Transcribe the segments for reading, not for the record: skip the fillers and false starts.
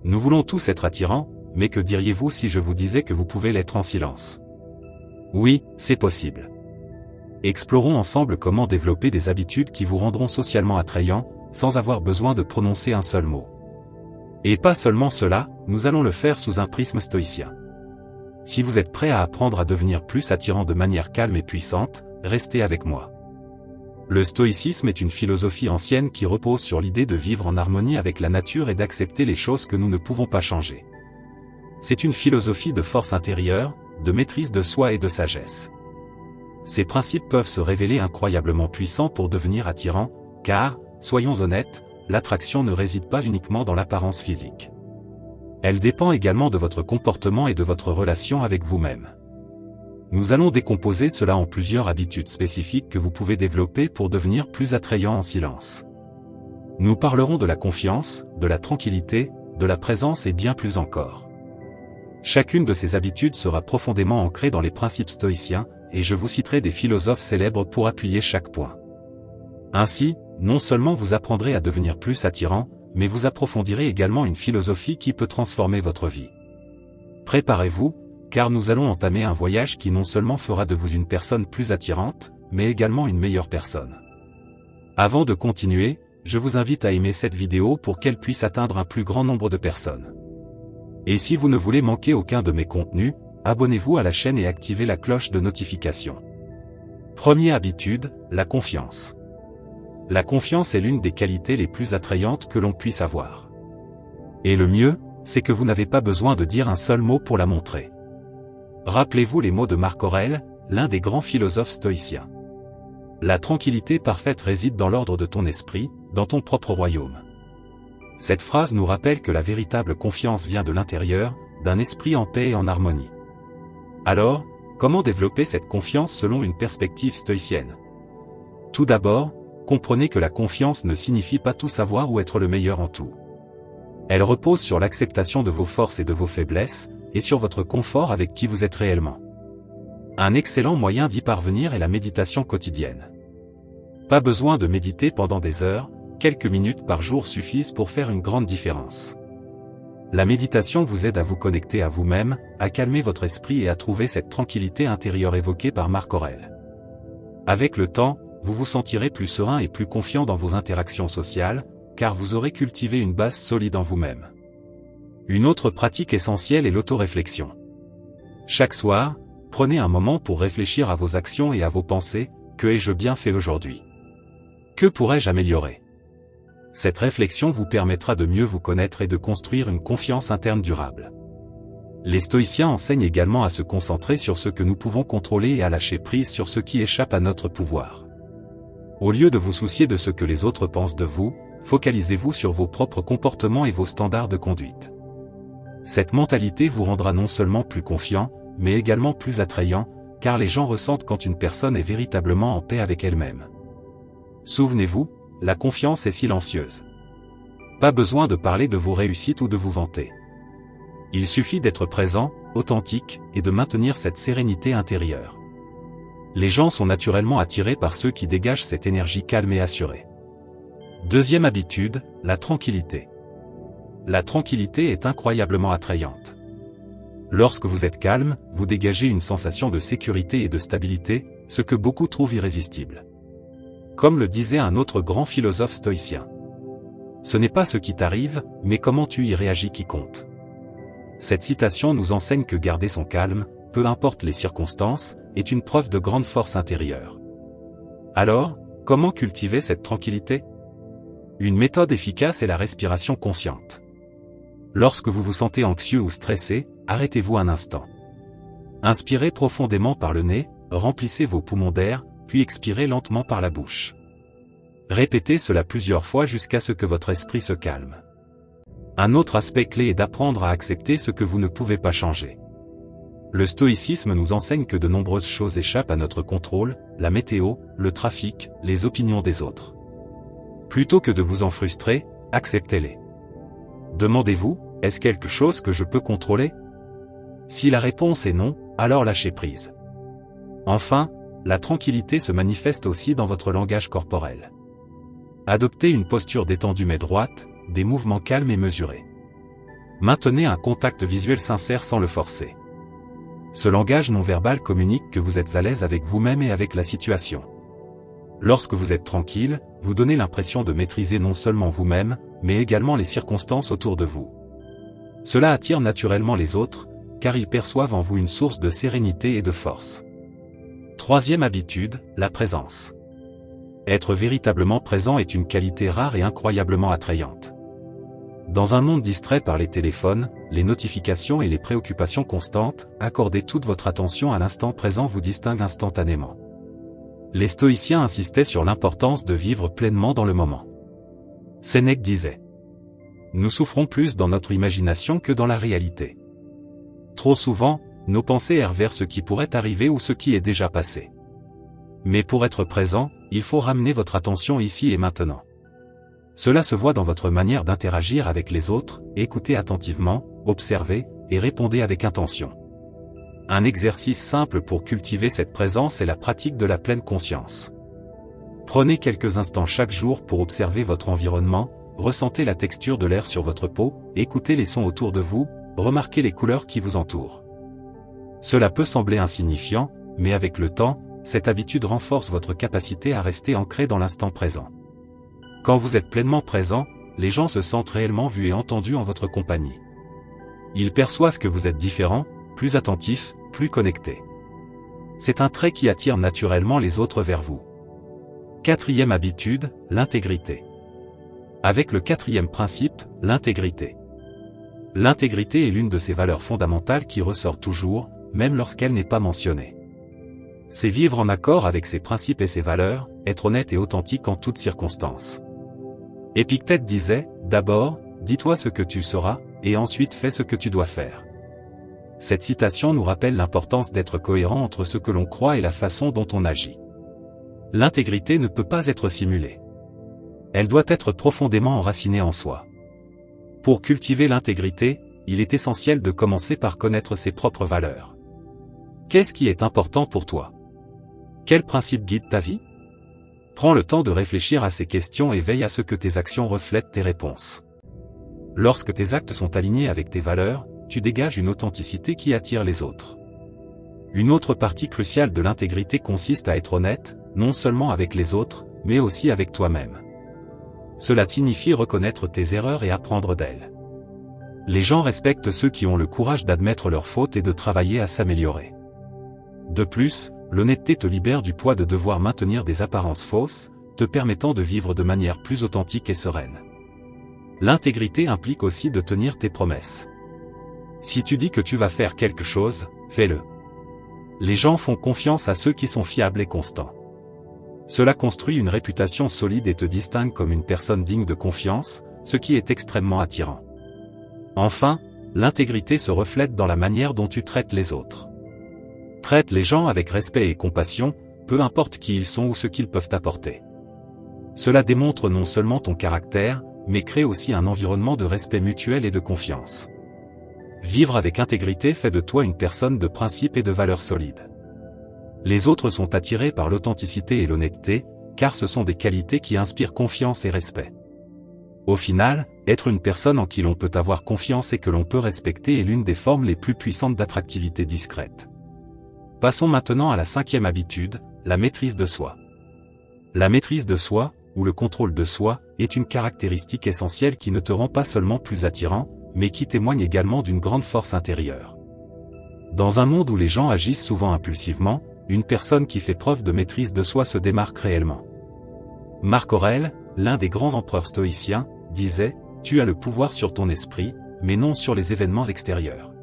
Nous voulons tous être attirants, mais que diriez-vous si je vous disais que vous pouvez l'être en silence? Oui, c'est possible. Explorons ensemble comment développer des habitudes qui vous rendront socialement attrayants, sans avoir besoin de prononcer un seul mot. Et pas seulement cela, nous allons le faire sous un prisme stoïcien. Si vous êtes prêt à apprendre à devenir plus attirant de manière calme et puissante, restez avec moi. Le stoïcisme est une philosophie ancienne qui repose sur l'idée de vivre en harmonie avec la nature et d'accepter les choses que nous ne pouvons pas changer. C'est une philosophie de force intérieure, de maîtrise de soi et de sagesse. Ces principes peuvent se révéler incroyablement puissants pour devenir attirants, car, soyons honnêtes, l'attraction ne réside pas uniquement dans l'apparence physique. Elle dépend également de votre comportement et de votre relation avec vous-même. Nous allons décomposer cela en plusieurs habitudes spécifiques que vous pouvez développer pour devenir plus attrayant en silence. Nous parlerons de la confiance, de la tranquillité, de la présence et bien plus encore. Chacune de ces habitudes sera profondément ancrée dans les principes stoïciens, et je vous citerai des philosophes célèbres pour appuyer chaque point. Ainsi, non seulement vous apprendrez à devenir plus attirant, mais vous approfondirez également une philosophie qui peut transformer votre vie. Préparez-vous, car nous allons entamer un voyage qui non seulement fera de vous une personne plus attirante, mais également une meilleure personne. Avant de continuer, je vous invite à aimer cette vidéo pour qu'elle puisse atteindre un plus grand nombre de personnes. Et si vous ne voulez manquer aucun de mes contenus, abonnez-vous à la chaîne et activez la cloche de notification. Première habitude, la confiance. La confiance est l'une des qualités les plus attrayantes que l'on puisse avoir. Et le mieux, c'est que vous n'avez pas besoin de dire un seul mot pour la montrer. Rappelez-vous les mots de Marc Aurèle, l'un des grands philosophes stoïciens. La tranquillité parfaite réside dans l'ordre de ton esprit, dans ton propre royaume. Cette phrase nous rappelle que la véritable confiance vient de l'intérieur, d'un esprit en paix et en harmonie. Alors, comment développer cette confiance selon une perspective stoïcienne? Tout d'abord, comprenez que la confiance ne signifie pas tout savoir ou être le meilleur en tout. Elle repose sur l'acceptation de vos forces et de vos faiblesses, et sur votre confort avec qui vous êtes réellement. Un excellent moyen d'y parvenir est la méditation quotidienne. Pas besoin de méditer pendant des heures, quelques minutes par jour suffisent pour faire une grande différence. La méditation vous aide à vous connecter à vous-même, à calmer votre esprit et à trouver cette tranquillité intérieure évoquée par Marc Aurèle. Avec le temps, vous vous sentirez plus serein et plus confiant dans vos interactions sociales, car vous aurez cultivé une base solide en vous-même. Une autre pratique essentielle est l'autoréflexion. Chaque soir, prenez un moment pour réfléchir à vos actions et à vos pensées. Que ai-je bien fait aujourd'hui? Que pourrais-je améliorer? Cette réflexion vous permettra de mieux vous connaître et de construire une confiance interne durable. Les stoïciens enseignent également à se concentrer sur ce que nous pouvons contrôler et à lâcher prise sur ce qui échappe à notre pouvoir. Au lieu de vous soucier de ce que les autres pensent de vous, focalisez-vous sur vos propres comportements et vos standards de conduite. Cette mentalité vous rendra non seulement plus confiant, mais également plus attrayant, car les gens ressentent quand une personne est véritablement en paix avec elle-même. Souvenez-vous, la confiance est silencieuse. Pas besoin de parler de vos réussites ou de vous vanter. Il suffit d'être présent, authentique, et de maintenir cette sérénité intérieure. Les gens sont naturellement attirés par ceux qui dégagent cette énergie calme et assurée. Deuxième habitude, la tranquillité. La tranquillité est incroyablement attrayante. Lorsque vous êtes calme, vous dégagez une sensation de sécurité et de stabilité, ce que beaucoup trouvent irrésistible. Comme le disait un autre grand philosophe stoïcien. Ce n'est pas ce qui t'arrive, mais comment tu y réagis qui compte. Cette citation nous enseigne que garder son calme, peu importe les circonstances, est une preuve de grande force intérieure. Alors, comment cultiver cette tranquillité? Une méthode efficace est la respiration consciente. Lorsque vous vous sentez anxieux ou stressé, arrêtez-vous un instant. Inspirez profondément par le nez, remplissez vos poumons d'air, puis expirez lentement par la bouche. Répétez cela plusieurs fois jusqu'à ce que votre esprit se calme. Un autre aspect clé est d'apprendre à accepter ce que vous ne pouvez pas changer. Le stoïcisme nous enseigne que de nombreuses choses échappent à notre contrôle, la météo, le trafic, les opinions des autres. Plutôt que de vous en frustrer, acceptez-les. Demandez-vous, est-ce quelque chose que je peux contrôler? Si la réponse est non, alors lâchez prise. Enfin, la tranquillité se manifeste aussi dans votre langage corporel. Adoptez une posture détendue mais droite, des mouvements calmes et mesurés. Maintenez un contact visuel sincère sans le forcer. Ce langage non verbal communique que vous êtes à l'aise avec vous-même et avec la situation. Lorsque vous êtes tranquille, vous donnez l'impression de maîtriser non seulement vous-même, mais également les circonstances autour de vous. Cela attire naturellement les autres, car ils perçoivent en vous une source de sérénité et de force. Troisième habitude, la présence. Être véritablement présent est une qualité rare et incroyablement attrayante. Dans un monde distrait par les téléphones, les notifications et les préoccupations constantes, accorder toute votre attention à l'instant présent vous distingue instantanément. Les stoïciens insistaient sur l'importance de vivre pleinement dans le moment. Sénèque disait : nous souffrons plus dans notre imagination que dans la réalité. Trop souvent, nos pensées errent vers ce qui pourrait arriver ou ce qui est déjà passé. Mais pour être présent, il faut ramener votre attention ici et maintenant. Cela se voit dans votre manière d'interagir avec les autres, écoutez attentivement, observez, et répondez avec intention. Un exercice simple pour cultiver cette présence est la pratique de la pleine conscience. Prenez quelques instants chaque jour pour observer votre environnement, ressentez la texture de l'air sur votre peau, écoutez les sons autour de vous, remarquez les couleurs qui vous entourent. Cela peut sembler insignifiant, mais avec le temps, cette habitude renforce votre capacité à rester ancré dans l'instant présent. Quand vous êtes pleinement présent, les gens se sentent réellement vus et entendus en votre compagnie. Ils perçoivent que vous êtes différent, plus attentif, plus connecté. C'est un trait qui attire naturellement les autres vers vous. Quatrième habitude, l'intégrité. Avec le quatrième principe, l'intégrité. L'intégrité est l'une de ces valeurs fondamentales qui ressort toujours, même lorsqu'elle n'est pas mentionnée. C'est vivre en accord avec ses principes et ses valeurs, être honnête et authentique en toutes circonstances. Épictète disait, d'abord, dis-toi ce que tu seras, et ensuite fais ce que tu dois faire. Cette citation nous rappelle l'importance d'être cohérent entre ce que l'on croit et la façon dont on agit. L'intégrité ne peut pas être simulée. Elle doit être profondément enracinée en soi. Pour cultiver l'intégrité, il est essentiel de commencer par connaître ses propres valeurs. Qu'est-ce qui est important pour toi? Quels principes guident ta vie? Prends le temps de réfléchir à ces questions et veille à ce que tes actions reflètent tes réponses. Lorsque tes actes sont alignés avec tes valeurs, tu dégages une authenticité qui attire les autres. Une autre partie cruciale de l'intégrité consiste à être honnête, non seulement avec les autres, mais aussi avec toi-même. Cela signifie reconnaître tes erreurs et apprendre d'elles. Les gens respectent ceux qui ont le courage d'admettre leurs fautes et de travailler à s'améliorer. De plus, l'honnêteté te libère du poids de devoir maintenir des apparences fausses, te permettant de vivre de manière plus authentique et sereine. L'intégrité implique aussi de tenir tes promesses. Si tu dis que tu vas faire quelque chose, fais-le. Les gens font confiance à ceux qui sont fiables et constants. Cela construit une réputation solide et te distingue comme une personne digne de confiance, ce qui est extrêmement attirant. Enfin, l'intégrité se reflète dans la manière dont tu traites les autres. Traite les gens avec respect et compassion, peu importe qui ils sont ou ce qu'ils peuvent apporter. Cela démontre non seulement ton caractère, mais crée aussi un environnement de respect mutuel et de confiance. Vivre avec intégrité fait de toi une personne de principes et de valeurs solides. Les autres sont attirés par l'authenticité et l'honnêteté, car ce sont des qualités qui inspirent confiance et respect. Au final, être une personne en qui l'on peut avoir confiance et que l'on peut respecter est l'une des formes les plus puissantes d'attractivité discrète. Passons maintenant à la cinquième habitude, la maîtrise de soi. La maîtrise de soi, ou le contrôle de soi, est une caractéristique essentielle qui ne te rend pas seulement plus attirant, mais qui témoigne également d'une grande force intérieure. Dans un monde où les gens agissent souvent impulsivement, une personne qui fait preuve de maîtrise de soi se démarque réellement. Marc Aurèle, l'un des grands empereurs stoïciens, disait « Tu as le pouvoir sur ton esprit, mais non sur les événements extérieurs.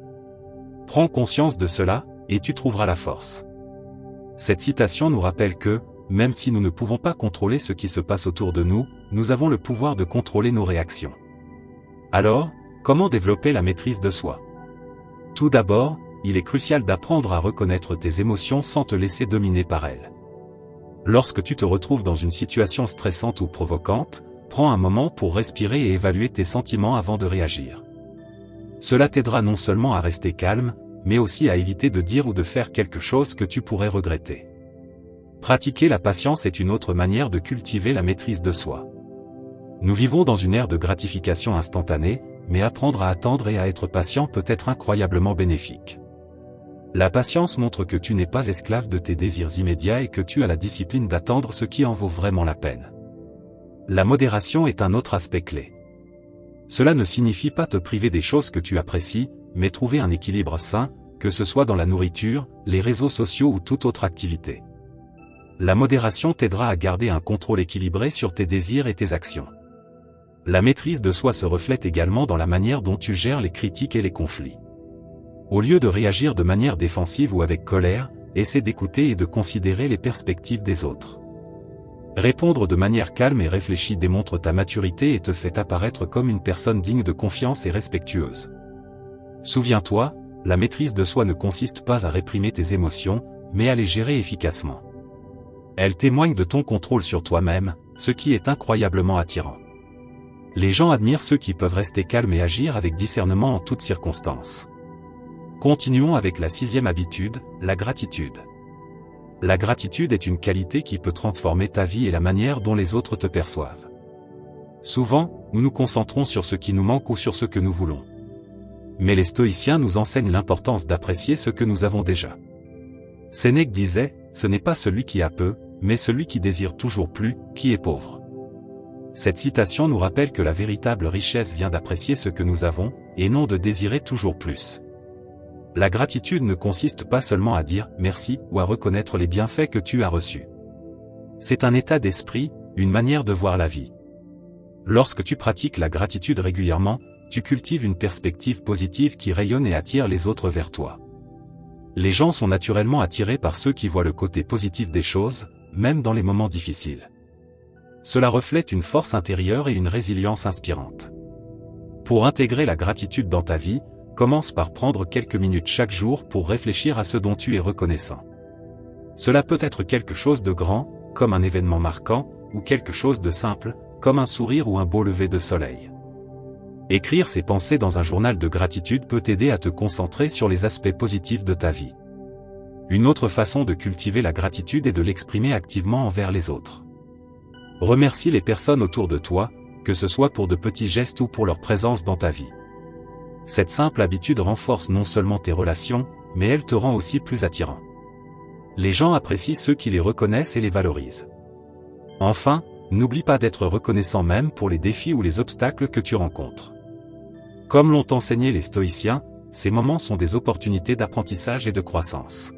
Prends conscience de cela, et tu trouveras la force. » Cette citation nous rappelle que, même si nous ne pouvons pas contrôler ce qui se passe autour de nous, nous avons le pouvoir de contrôler nos réactions. Alors, comment développer la maîtrise de soi? Tout d'abord, il est crucial d'apprendre à reconnaître tes émotions sans te laisser dominer par elles. Lorsque tu te retrouves dans une situation stressante ou provocante, prends un moment pour respirer et évaluer tes sentiments avant de réagir. Cela t'aidera non seulement à rester calme, mais aussi à éviter de dire ou de faire quelque chose que tu pourrais regretter. Pratiquer la patience est une autre manière de cultiver la maîtrise de soi. Nous vivons dans une ère de gratification instantanée, mais apprendre à attendre et à être patient peut être incroyablement bénéfique. La patience montre que tu n'es pas esclave de tes désirs immédiats et que tu as la discipline d'attendre ce qui en vaut vraiment la peine. La modération est un autre aspect clé. Cela ne signifie pas te priver des choses que tu apprécies, mais trouver un équilibre sain, que ce soit dans la nourriture, les réseaux sociaux ou toute autre activité. La modération t'aidera à garder un contrôle équilibré sur tes désirs et tes actions. La maîtrise de soi se reflète également dans la manière dont tu gères les critiques et les conflits. Au lieu de réagir de manière défensive ou avec colère, essaie d'écouter et de considérer les perspectives des autres. Répondre de manière calme et réfléchie démontre ta maturité et te fait apparaître comme une personne digne de confiance et respectueuse. Souviens-toi, la maîtrise de soi ne consiste pas à réprimer tes émotions, mais à les gérer efficacement. Elle témoigne de ton contrôle sur toi-même, ce qui est incroyablement attirant. Les gens admirent ceux qui peuvent rester calmes et agir avec discernement en toutes circonstances. Continuons avec la 6e habitude, la gratitude. La gratitude est une qualité qui peut transformer ta vie et la manière dont les autres te perçoivent. Souvent, nous nous concentrons sur ce qui nous manque ou sur ce que nous voulons. Mais les stoïciens nous enseignent l'importance d'apprécier ce que nous avons déjà. Sénèque disait, « Ce n'est pas celui qui a peu, mais celui qui désire toujours plus, qui est pauvre. » Cette citation nous rappelle que la véritable richesse vient d'apprécier ce que nous avons, et non de désirer toujours plus. La gratitude ne consiste pas seulement à dire « merci » ou à reconnaître les bienfaits que tu as reçus. C'est un état d'esprit, une manière de voir la vie. Lorsque tu pratiques la gratitude régulièrement, tu cultives une perspective positive qui rayonne et attire les autres vers toi. Les gens sont naturellement attirés par ceux qui voient le côté positif des choses, même dans les moments difficiles. Cela reflète une force intérieure et une résilience inspirante. Pour intégrer la gratitude dans ta vie, commence par prendre quelques minutes chaque jour pour réfléchir à ce dont tu es reconnaissant. Cela peut être quelque chose de grand, comme un événement marquant, ou quelque chose de simple, comme un sourire ou un beau lever de soleil. Écrire ces pensées dans un journal de gratitude peut t'aider à te concentrer sur les aspects positifs de ta vie. Une autre façon de cultiver la gratitude est de l'exprimer activement envers les autres. Remercie les personnes autour de toi, que ce soit pour de petits gestes ou pour leur présence dans ta vie. Cette simple habitude renforce non seulement tes relations, mais elle te rend aussi plus attirant. Les gens apprécient ceux qui les reconnaissent et les valorisent. Enfin, n'oublie pas d'être reconnaissant même pour les défis ou les obstacles que tu rencontres. Comme l'ont enseigné les stoïciens, ces moments sont des opportunités d'apprentissage et de croissance.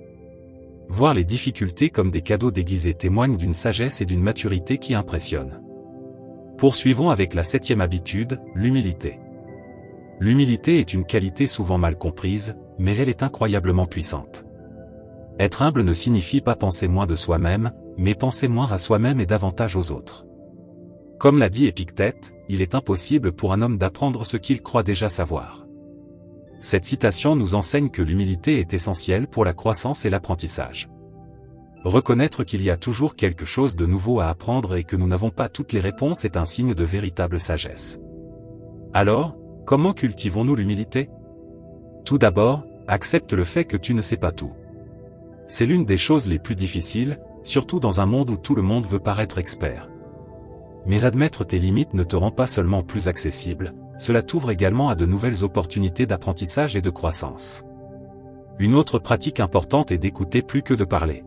Voir les difficultés comme des cadeaux déguisés témoigne d'une sagesse et d'une maturité qui impressionnent. Poursuivons avec la 7e habitude, l'humilité. L'humilité est une qualité souvent mal comprise, mais elle est incroyablement puissante. Être humble ne signifie pas penser moins de soi-même, mais penser moins à soi-même et davantage aux autres. Comme l'a dit Épictète, il est impossible pour un homme d'apprendre ce qu'il croit déjà savoir. Cette citation nous enseigne que l'humilité est essentielle pour la croissance et l'apprentissage. Reconnaître qu'il y a toujours quelque chose de nouveau à apprendre et que nous n'avons pas toutes les réponses est un signe de véritable sagesse. Alors, comment cultivons-nous l'humilité ? Tout d'abord, accepte le fait que tu ne sais pas tout. C'est l'une des choses les plus difficiles, surtout dans un monde où tout le monde veut paraître expert. Mais admettre tes limites ne te rend pas seulement plus accessible, cela t'ouvre également à de nouvelles opportunités d'apprentissage et de croissance. Une autre pratique importante est d'écouter plus que de parler.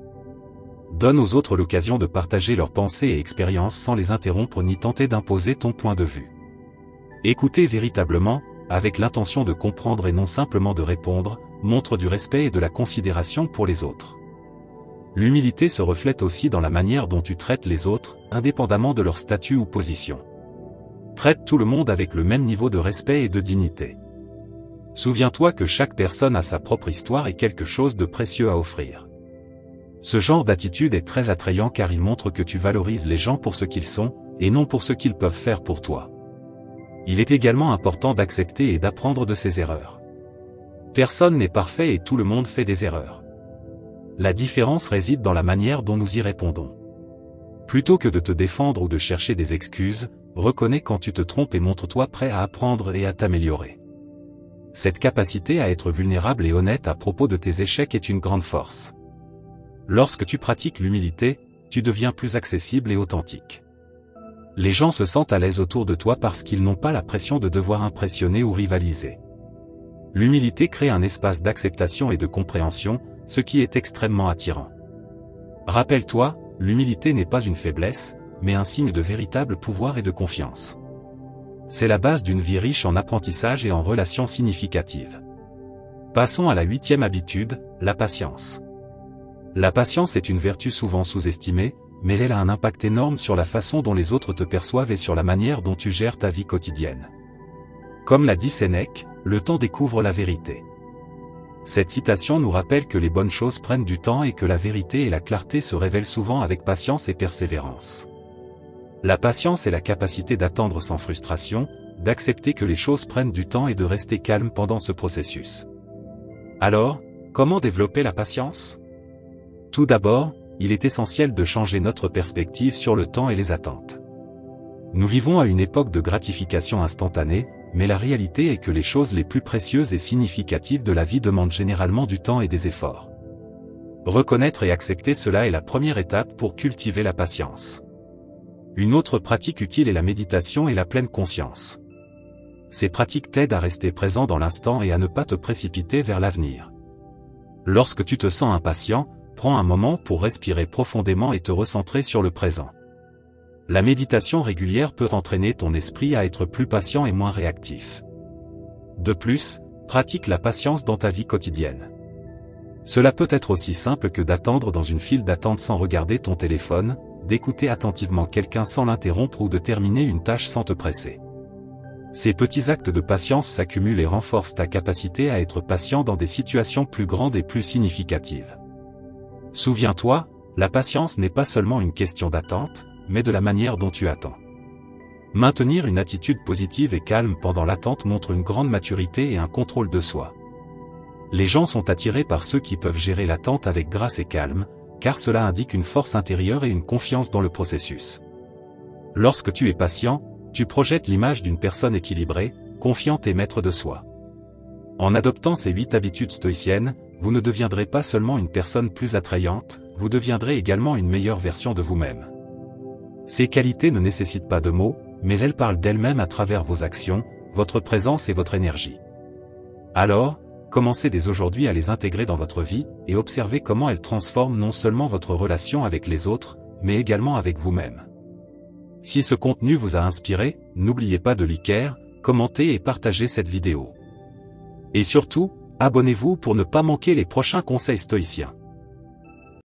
Donne aux autres l'occasion de partager leurs pensées et expériences sans les interrompre ni tenter d'imposer ton point de vue. Écouter véritablement, avec l'intention de comprendre et non simplement de répondre, montre du respect et de la considération pour les autres. L'humilité se reflète aussi dans la manière dont tu traites les autres, indépendamment de leur statut ou position. Traite tout le monde avec le même niveau de respect et de dignité. Souviens-toi que chaque personne a sa propre histoire et quelque chose de précieux à offrir. Ce genre d'attitude est très attrayant car il montre que tu valorises les gens pour ce qu'ils sont, et non pour ce qu'ils peuvent faire pour toi. Il est également important d'accepter et d'apprendre de ses erreurs. Personne n'est parfait et tout le monde fait des erreurs. La différence réside dans la manière dont nous y répondons. Plutôt que de te défendre ou de chercher des excuses, reconnais quand tu te trompes et montre-toi prêt à apprendre et à t'améliorer. Cette capacité à être vulnérable et honnête à propos de tes échecs est une grande force. Lorsque tu pratiques l'humilité, tu deviens plus accessible et authentique. Les gens se sentent à l'aise autour de toi parce qu'ils n'ont pas la pression de devoir impressionner ou rivaliser. L'humilité crée un espace d'acceptation et de compréhension, ce qui est extrêmement attirant. Rappelle-toi, l'humilité n'est pas une faiblesse, mais un signe de véritable pouvoir et de confiance. C'est la base d'une vie riche en apprentissage et en relations significatives. Passons à la 8e habitude, la patience. La patience est une vertu souvent sous-estimée, mais elle a un impact énorme sur la façon dont les autres te perçoivent et sur la manière dont tu gères ta vie quotidienne. Comme l'a dit Sénèque, le temps découvre la vérité. Cette citation nous rappelle que les bonnes choses prennent du temps et que la vérité et la clarté se révèlent souvent avec patience et persévérance. La patience est la capacité d'attendre sans frustration, d'accepter que les choses prennent du temps et de rester calme pendant ce processus. Alors, comment développer la patience ? Tout d'abord, il est essentiel de changer notre perspective sur le temps et les attentes. Nous vivons à une époque de gratification instantanée, mais la réalité est que les choses les plus précieuses et significatives de la vie demandent généralement du temps et des efforts. Reconnaître et accepter cela est la première étape pour cultiver la patience. Une autre pratique utile est la méditation et la pleine conscience. Ces pratiques t'aident à rester présent dans l'instant et à ne pas te précipiter vers l'avenir. Lorsque tu te sens impatient, prends un moment pour respirer profondément et te recentrer sur le présent. La méditation régulière peut entraîner ton esprit à être plus patient et moins réactif. De plus, pratique la patience dans ta vie quotidienne. Cela peut être aussi simple que d'attendre dans une file d'attente sans regarder ton téléphone, d'écouter attentivement quelqu'un sans l'interrompre ou de terminer une tâche sans te presser. Ces petits actes de patience s'accumulent et renforcent ta capacité à être patient dans des situations plus grandes et plus significatives. Souviens-toi, la patience n'est pas seulement une question d'attente, mais de la manière dont tu attends. Maintenir une attitude positive et calme pendant l'attente montre une grande maturité et un contrôle de soi. Les gens sont attirés par ceux qui peuvent gérer l'attente avec grâce et calme, car cela indique une force intérieure et une confiance dans le processus. Lorsque tu es patient, tu projettes l'image d'une personne équilibrée, confiante et maître de soi. En adoptant ces 8 habitudes stoïciennes, vous ne deviendrez pas seulement une personne plus attrayante, vous deviendrez également une meilleure version de vous-même. Ces qualités ne nécessitent pas de mots, mais elles parlent d'elles-mêmes à travers vos actions, votre présence et votre énergie. Alors, commencez dès aujourd'hui à les intégrer dans votre vie, et observez comment elles transforment non seulement votre relation avec les autres, mais également avec vous-même. Si ce contenu vous a inspiré, n'oubliez pas de liker, commenter et partager cette vidéo. Et surtout, abonnez-vous pour ne pas manquer les prochains conseils stoïciens.